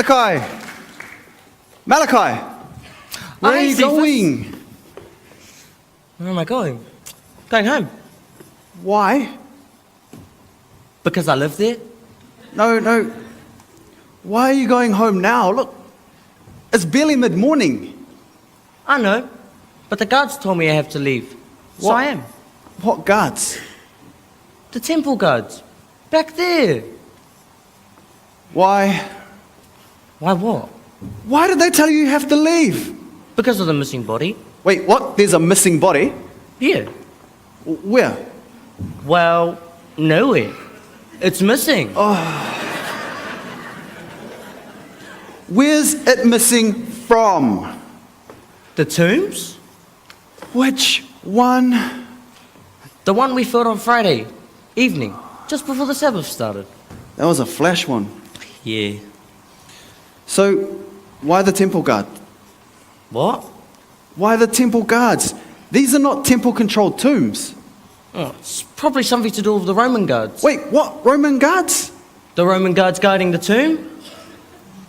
Malachi! Malachi! Where are Hi, you Cephas. going? Where am I going? Going home. Why? Because I live there? No. Why are you going home now? Look, it's barely mid-morning. I know. But the guards told me I have to leave. So What? I am. What guards? The temple guards. Back there. Why? Why what? Why did they tell you you have to leave? Because of the missing body. Wait, what? There's a missing body? Yeah. Where? Well, nowhere. It's missing. Where's it missing from? The tombs? Which one? The one we filled on Friday evening, just before the Sabbath started. That was a flash one. Yeah. So, why the temple guard? What? Why the temple guards? These are not temple-controlled tombs. Oh, it's probably something to do with the Roman guards. Wait, what? Roman guards? The Roman guards guarding the tomb?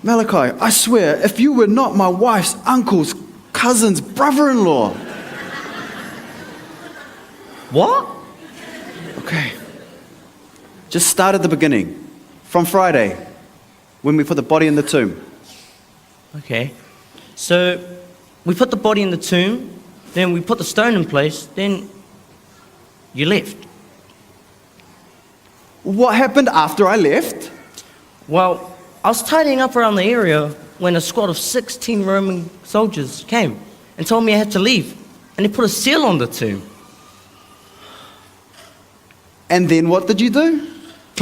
Malachi, I swear, if you were not my wife's uncle's cousin's brother-in-law. What? Okay. Just start at the beginning. From Friday, when we put the body in the tomb. Okay. So, we put the body in the tomb, then we put the stone in place, then you left. What happened after I left? Well, I was tidying up around the area when a squad of 16 Roman soldiers came and told me I had to leave, and they put a seal on the tomb. And then what did you do?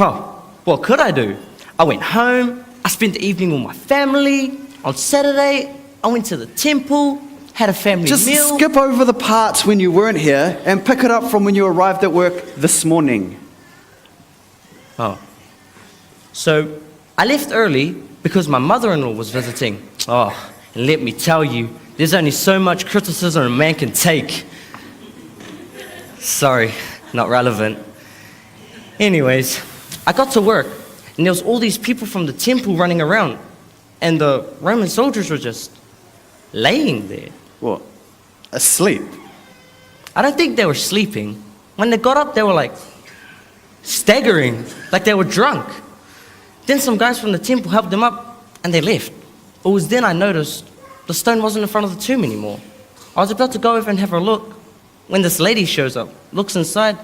Oh, what could I do? I went home, I spent the evening with my family. On Saturday, I went to the temple, had a family Just meal. skip over the parts when you weren't here and pick it up from when you arrived at work this morning. Oh. So, I left early because my mother-in-law was visiting. Oh, and let me tell you, there's only so much criticism a man can take. Sorry, not relevant. Anyways, I got to work, and there was all these people from the temple running around, and the Roman soldiers were just laying there. What? Asleep? I don't think they were sleeping. When they got up, they were like staggering, like they were drunk. Then some guys from the temple helped them up, and they left. It was then I noticed the stone wasn't in front of the tomb anymore. I was about to go over and have a look when this lady shows up, looks inside,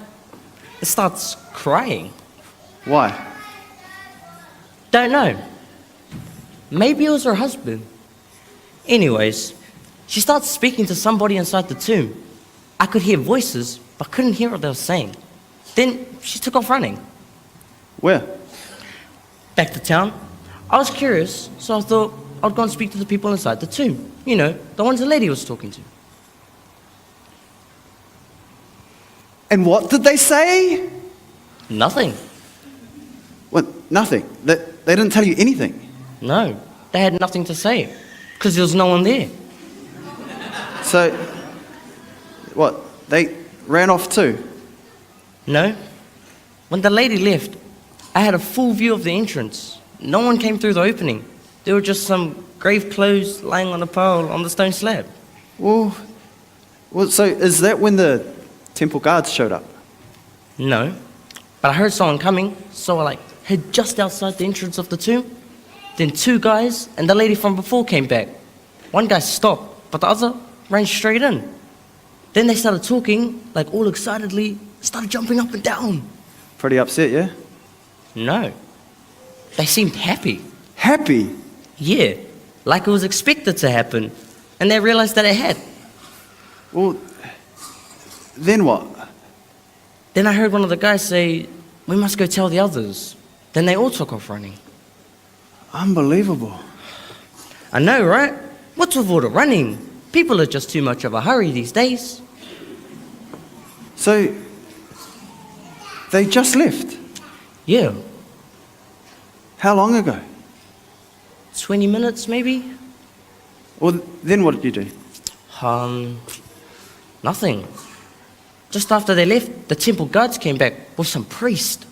and starts crying. Why? Don't know. Maybe it was her husband. Anyways, she starts speaking to somebody inside the tomb. I could hear voices, but couldn't hear what they were saying. Then she took off running. Where? Back to town. I was curious, so I thought I'd go and speak to the people inside the tomb. You know, the ones the lady was talking to. And what did they say? Nothing. What? Nothing. They didn't tell you anything. No, they had nothing to say, because there was no one there. So, what? They ran off too? No. When the lady left, I had a full view of the entrance. No one came through the opening. There were just some grave clothes lying on a pile on the stone slab. Well, so is that when the temple guards showed up? No. But I heard someone coming, so I hid just outside the entrance of the tomb. Then two guys and the lady from before came back. One guy stopped, but the other ran straight in. Then they started talking, all excitedly, started jumping up and down. Pretty upset, yeah? No. They seemed happy. Happy? Yeah, like it was expected to happen. And they realized that it had. Well, then what? Then I heard one of the guys say, "We must go tell the others." Then they all took off running. Unbelievable. I know, right? What's with all the running? People are just too much of a hurry these days. So, they just left? Yeah, How long ago? 20 minutes maybe? Well, then what did you do? Nothing. Just after they left, the temple guards came back with some priest.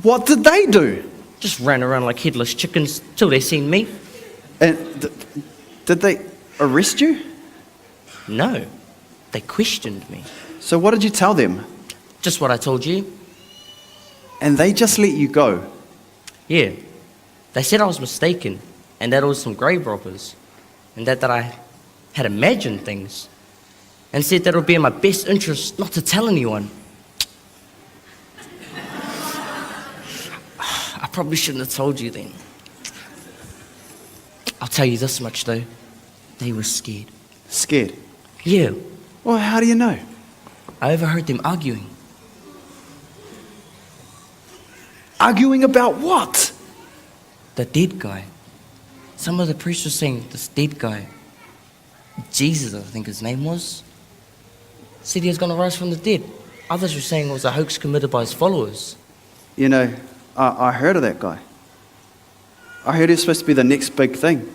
What did they do? Just ran around like headless chickens till they seen me. And did they arrest you? No, they questioned me. So what did you tell them? Just what I told you. And they just let you go. Yeah, they said I was mistaken and that it was some grave robbers and that I had imagined things and said that it would be in my best interest not to tell anyone. I probably shouldn't have told you then. I'll tell you this much though, they were scared. Scared? Yeah, Well, how do you know? I overheard them arguing. Arguing about what? The dead guy. Some of the priests were saying this dead guy, Jesus I think his name was, said he was going to rise from the dead. Others were saying it was a hoax committed by his followers. You know, I heard of that guy. I heard he was supposed to be the next big thing.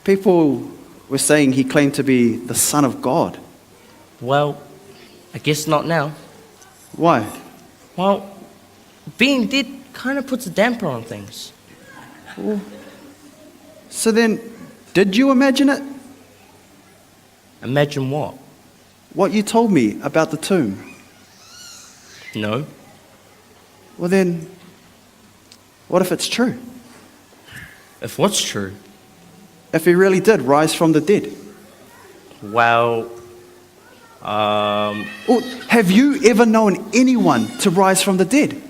People were saying he claimed to be the Son of God. Well, I guess not now. Why? Well, being dead kind of puts a damper on things. So then, did you imagine it? Imagine what? What you told me about the tomb? No. Well then, what if it's true? If what's true? If he really did rise from the dead? Well, Or have you ever known anyone to rise from the dead?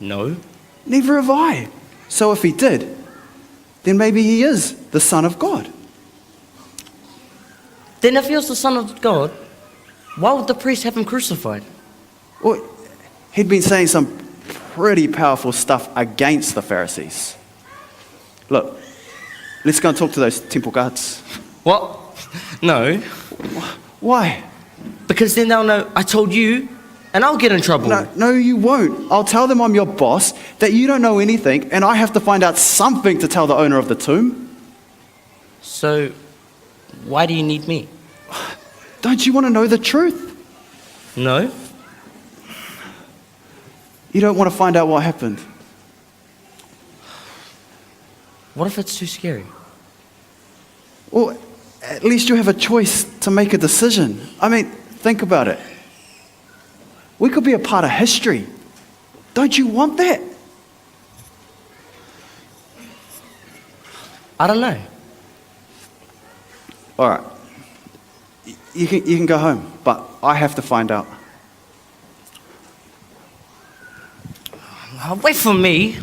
no. Neither have I. So if he did, then maybe he is the Son of God. Then if he was the Son of God, why would the priest have him crucified? Well, he'd been saying some pretty powerful stuff against the Pharisees. Look, let's go and talk to those temple guards. What? No. Why? Because then they'll know I told you and I'll get in trouble. No, you won't. I'll tell them I'm your boss, that you don't know anything, and I have to find out something to tell the owner of the tomb. So, why do you need me? Don't you want to know the truth? No. You don't want to find out what happened. What if it's too scary? Well, at least you have a choice to make a decision. I mean, think about it. We could be a part of history. Don't you want that? I don't know. All right. You can go home, but I have to find out. Wait for me.